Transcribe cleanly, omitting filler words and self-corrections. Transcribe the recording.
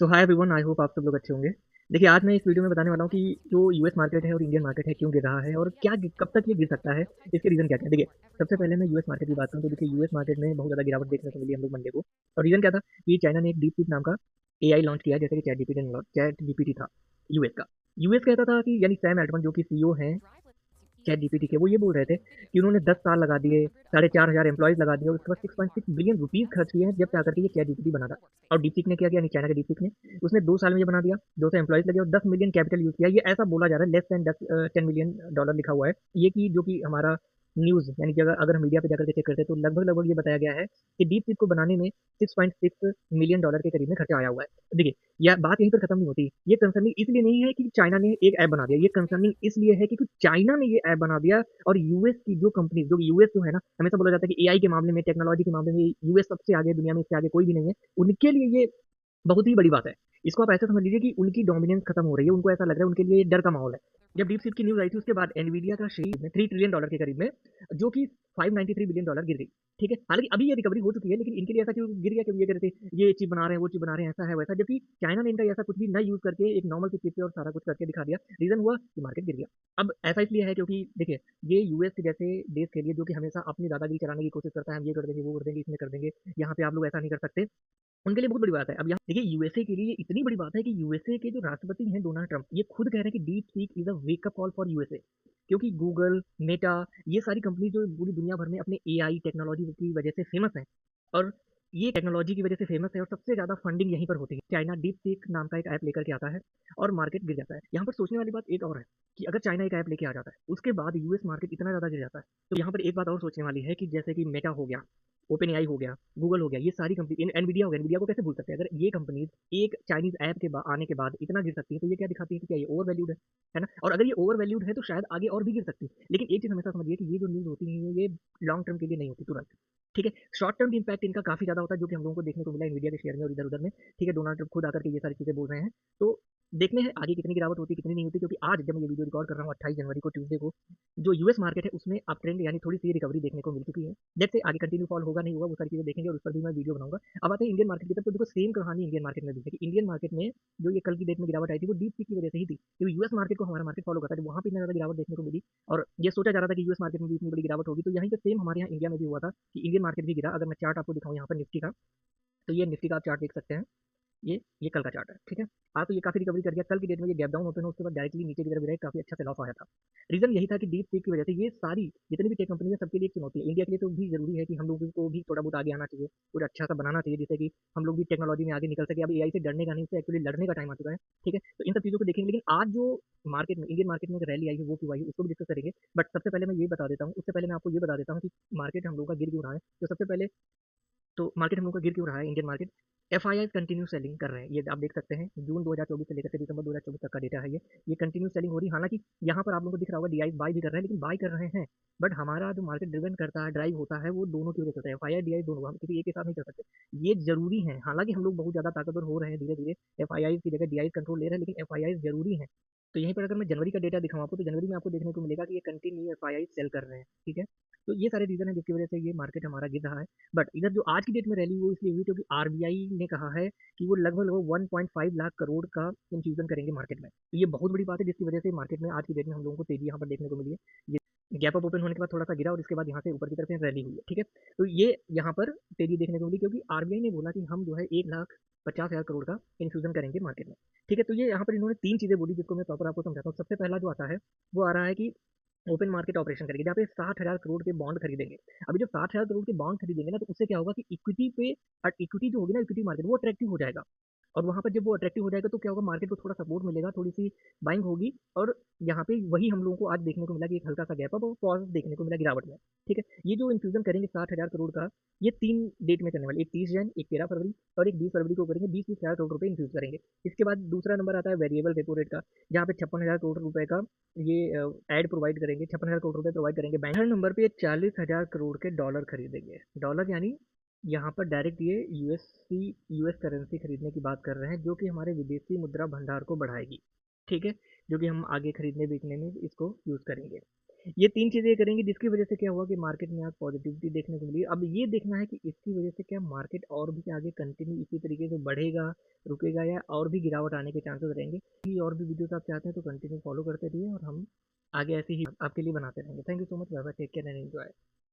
So hi everyone, I hope आप सब लोग अच्छे होंगे। देखिए, आज मैं इस वीडियो में बताने वाला हूँ कि जो यूएस मार्केट है और इंडियन मार्केट है क्यों गिर रहा है और कब तक ये गिर सकता है, इसके रीज़न क्या-क्या हैं। देखिए, सबसे पहले मैं यूएस मार्केट की बात करूँ तो देखिए यूएस मार्केट में बहुत ज़्यादा गिरावट देखने को मिली हम लोग मंडे को। और रीज़न क्या था कि चाइना ने एक डीपसीक नाम का एआई लॉन्च किया, जैसे कि चैट जीपीटी था यूएस का। यूएस कहता था कि यानी सैम अल्टमैन जो कि सीईओ हैं चैट जीपीटी के, वो ये बोल रहे थे कि उन्होंने 10 साल लगा दिए, 4,500 एम्प्लॉइज़ लगा दिए और उसके बाद 6.6 बिलियन रुपीज़ खर्च किए हैं जब से आकर के ये चैट जीपीटी बना था। और डीपसीक ने क्या किया, यानी चाइना के डीपसीक ने, उसने 2 साल में ये बना दिया, 200 एम्प्लॉइज़ लगे और 10 मिलियन कैपिटल यूज़ किया। ये ऐसा बोला जा रहा है, लेस दैन 10 मिलियन डॉलर लिखा हुआ है। ये कि जो कि हमारा न्यूज़, यानी कि अगर अगर हम मीडिया पे जाकर के चेक करते हैं तो लगभग-लगभग ये बताया गया है कि डीपसीक को बनाने में 6.6 मिलियन डॉलर के करीब में खर्चा आया हुआ है। देखिए, यह बात यहीं पर खत्म नहीं होती। ये कंसर्निंग इसलिए नहीं है कि चाइना ने एक ऐप बना दिया, ये कंसर्निंग इसलिए है क्योंकि चाइना ने ये ऐप बना दिया। और यूएस की जो कंपनी, जो यूएस जो है ना, हमेशा बोला जाता है कि एआई के मामले में, टेक्नोलॉजी के मामले में यूएस सबसे आगे है, दुनिया में इससे आगे कोई भी नहीं है। उनके लिए ये बहुत ही बड़ी बात है। इसको आप ऐसे समझ लीजिए कि उनकी डोमिनेंस खत्म हो रही है, उनको ऐसा लग रहा है, उनके लिए डर का माहौल है। जब डीपसीक की न्यूज़ आई थी उसके बाद एनवीडिया का शेयर में 3 ट्रिलियन डॉलर के करीब में, जो कि 593 बिलियन डॉलर गिर गई। ठीक है? हालाँकि अभी ये रिकवरी हो चुकी है, लेकिन इनके लिए ऐसा क्यों गिर गया, क्योंकि ये कह रहे थे ये चिप बना रहे हैं, वो चिप बना रहे हैं, ऐसा है, वैसा है। जबकि चाइना ने इनका ऐसा कुछ भी ना यूज़ करके एक नॉर्मल सी चिप पे और सारा कुछ करके दिखा दिया। रीज़न हुआ कि मार्केट गिर गया। अब ऐसा इसलिए है क्योंकि देखिए, ये यूएस के जैसे देश के लिए, जो कि हमेशा अपनी दादागिरी चलाने की कोशिश करता है, हम ये कर देंगे, वो कर देंगे, इसमें कर देंगे, यहाँ पे आप लोग ऐसा नहीं कर सकते। उनके लिए बहुत बड़ी बात है। अब यहाँ देखिए, यूएसए के लिए इतनी बड़ी बात है कि यूएसए के जो राष्ट्रपति हैं डोनाल्ड ट्रंप, ये खुद कह रहे हैं कि deep seek is a wake up call for USA. क्योंकि गूगल, मेटा, ये सारी कंपनी जो पूरी दुनिया भर में अपने एआई टेक्नोलॉजी की वजह से फेमस हैं। और ये टेक्नोलॉजी की वजह से फेमस है और सबसे ज़्यादा फंडिंग यहीं पर होती है। चाइना डीप सीक नाम का एक ऐप लेकर के आता है और मार्केट गिर जाता है। यहाँ पर सोचने वाली बात एक और है कि अगर चाइना एक ऐप लेके आ जाता है, उसके बाद यूएस मार्केट इतना ज़्यादा गिर जाता है, तो यहाँ पर एक बात और सोचने वाली है कि जैसे कि मेटा हो गया, ओपन एआई हो गया, गूगल हो गया, ये सारी कंपनी, एनवीडिया हो गया, एनवीडिया को कैसे भूल सकते हैं। अगर ये कंपनीज एक चाइनीज ऐप के आने के बाद इतना गिर सकती है, तो ये क्या दिखाती है कि क्या ये ओवर वैल्यूड है ना। और अगर ये ओवर वैल्यूड है तो शायद आगे और भी गिर सकती है। लेकिन एक चीज़ हमेशा समझिए कि ये जो न्यूज़ होती है ये लॉन्ग टर्म के लिए नहीं होती तुरंत। ठीक है, शॉर्ट टर्म इम्पैक्ट इनका काफ़ी ज़्यादा होता है, जो कि हम लोगों को देखने को मिला इंडिया के शेयर में और इधर उधर में। ठीक है, डोनाल्ड ट्रंप खुद आकर के ये सारी चीज़ें बोल रहे हैं। तो देखने हैं आगे कितनी गिरावट होती है, कितनी नहीं होती। क्योंकि आज जब मैं ये वीडियो रिकॉर्ड कर रहा हूँ 28 जनवरी को, ट्यूसडे को, जो यूएस मार्केट है उसमें अप ट्रेंड, यानी थोड़ी सी रिकवरी देखने को मिल चुकी है। जैसे आगे कंटिन्यू फॉल होगा नहीं होगा वो सारी चीज़ें देखेंगे और उस पर भी मैं वीडियो बनाऊंगा। अब आते हैं इंडियन मार्केट की तरफ, तो देखो सेम कहानी इंडियन मार्केट में भी है कि इंडियन मार्केट में जो ये कल की डेट में गिरावट आई थी वो डीप सीक की वजह से ही थी। क्योंकि यूएस मार्केट को हमारा मार्केट फॉलो करता है, वहाँ पे इतना ज़्यादा गिरावट देखने को मिली। और ये सोचा जा रहा था कि यूएस मार्केट में भी इतनी बड़ी गिरावट होगी, तो यहीं पे सेम हमारे यहाँ इंडिया में भी हुआ था कि इंडियन मार्केट भी गिरा। अगर मैं चार्ट आपको दिखाऊँ यहाँ पर निफ्टी का, तो ये निफ्टी का आप चार्ट देख सकते हैं। ये कल का चार्ट है, ठीक है। आज तो ये काफ़ी रिकवरी कर गया, कल की डेट में ये गैप डाउन ओपन हो, उसके बाद डायरेक्टली नीचे की तरफ गिरा, काफ़ी अच्छा सेल ऑफ आया था। रीज़न यही था कि डीप सीक की वजह से ये सारी जितनी भी टेक कंपनी है सबके लिए एक चुनौती है। इंडिया के लिए तो भी ज़रूरी है कि हम लोगों को भी थोड़ा बहुत आगे आना चाहिए, कुछ अच्छा सा बनाना चाहिए जिससे कि हम लोग भी टेक्नोलॉजी में आगे निकल सके। अब एआई से डरने का नहीं, इससे एक्चुअली लड़ने का टाइम आ चुका है, ठीक है। तो इन सब चीज़ों को देखेंगे, लेकिन आज जो मार्केट में, इंडियन मार्केट में एक रैली आई है वो क्यों आई है उसको भी डिस्कस करेंगे। बट सबसे पहले मैं ये बता देता हूँ, उससे पहले मैं आपको ये बता देता हूँ कि मार्केट हम लोगों का गिर क्यों रहा है। तो सबसे पहले तो मार्केट हम लोग का गिर क्यों रहा है Indian market. FII continue selling कर रहे हैं, ये आप देख सकते हैं। जून 2024 से लेकर के दिसंबर 2024 तक का डेटा है ये कंटिन्यू सेलिंग हो रही है। हालांकि यहाँ पर आप लोगों को दिख रहा होगा डीआई बाई भी कर रहे हैं, लेकिन बाई कर रहे हैं। बट हमारा जो मार्केट ड्रिवन करता है, ड्राइव होता है, वो दोनों की वजह से होता है। एफआईआई डीआई दोनों, हम किसी एक के साथ नहीं कर सकते। ये जरूरी है, हालांकि हम लोग बहुत ज्यादा ताकतवर हो रहे हैं धीरे धीरे, एफआईआई की जगह डीआई कंट्रोल ले रहे हैं, लेकिन एफआईआई जरूरी है। तो यहीं पर अगर मैं जनवरी का डेटा दिखाऊँ आपको, तो जनवरी में आपको देखने को मिलेगा कि ये कंटिन्यू एफआईआई सेल कर रहे हैं, ठीक है। तो ये सारे रीजन है जिसकी वजह से ये मार्केट हमारा गिर रहा है। बट इधर जो आज की डेट में रैली वो इसलिए हुई क्योंकि आरबीआई ने कहा है कि वो लगभग 1.5 लाख करोड़ का इंफ्यूजन करेंगे मार्केट में। तो ये बहुत बड़ी बात है जिसकी वजह से मार्केट में आज की डेट में हम लोगों को तेजी यहाँ पर देखने को मिली है। ये गैप अप ओपन होने के बाद थोड़ा सा गिरा और इसके बाद यहाँ से ऊपर की तरफ रैली हुई है, ठीक है। तो ये यहाँ पर तेजी देखने को मिली क्योंकि आरबीआई ने बोला कि हम जो है 1,50,000 करोड़ का इन्फ्यूजन करेंगे मार्केट में, ठीक है। तो ये यहाँ पर इन्होंने तीन चीज़ें बोली जिसको मैं प्रॉपर आपको समझाता हूँ। सबसे पहला जो आता है वो आ रहा है कि ओपन मार्केट ऑपरेशन करेंगे, जहाँ पे 60,000 करोड़ के बॉन्ड खरीदेंगे। अभी जब 60,000 करोड़ के बॉन्ड खरीदेंगे ना, तो उससे क्या होगा कि इक्विटी पे, इक्विटी जो होगी ना, इक्विटी मार्केट वो अट्रैक्टिव हो जाएगा। और वहाँ पर जब वो अट्रैक्टिव हो जाएगा तो क्या होगा, मार्केट को थोड़ा सपोर्ट मिलेगा, थोड़ी सी बाइंग होगी। और यहाँ पे वही हम लोगों को आज देखने को मिला कि एक हल्का सा गैप अप और पॉज देखने को मिला गिरावट में, ठीक है। ये जो इन्फ्यूजन करेंगे 60,000 करोड़ का, ये 3 डेट में करने वाले, एक 30 जन, एक 13 फरवरी और एक 20 फरवरी को करेंगे। 20-20 हज़ार करोड़ रुपए इन्फ्यूज करेंगे। इसके बाद दूसरा नंबर आता है वेरिएबल रेपो रेट का, जहाँ पे 56,000 करोड़ रुपए का ये एड प्रोवाइड करेंगे, 56,000 करोड़ रुपए प्रोवाइड करेंगे बैंक। हर नंबर पे 40,000 करोड़ के डॉलर खरीदेंगे। डॉलर यानी यहाँ पर डायरेक्ट ये यूएस करेंसी खरीदने की बात कर रहे हैं, जो कि हमारे विदेशी मुद्रा भंडार को बढ़ाएगी, ठीक है, जो कि हम आगे खरीदने बेचने में इसको यूज़ करेंगे। ये 3 चीज़ें करेंगे जिसकी वज़ह से क्या हुआ कि मार्केट में आज पॉज़िटिविटी देखने को मिली। अब ये देखना है कि इसकी वज़ह से क्या मार्केट और भी आगे कंटिन्यू इसी तरीके से बढ़ेगा, रुकेगा या और भी गिरावट आने के चांसेस रहेंगे। कि और भी वीडियोज़ आप चाहते हैं तो कंटिन्यू फ़ॉलो करते रहिए और हम आगे ऐसे ही आपके लिए बनाते रहेंगे। Thank you so much. Bye bye, take care and enjoy.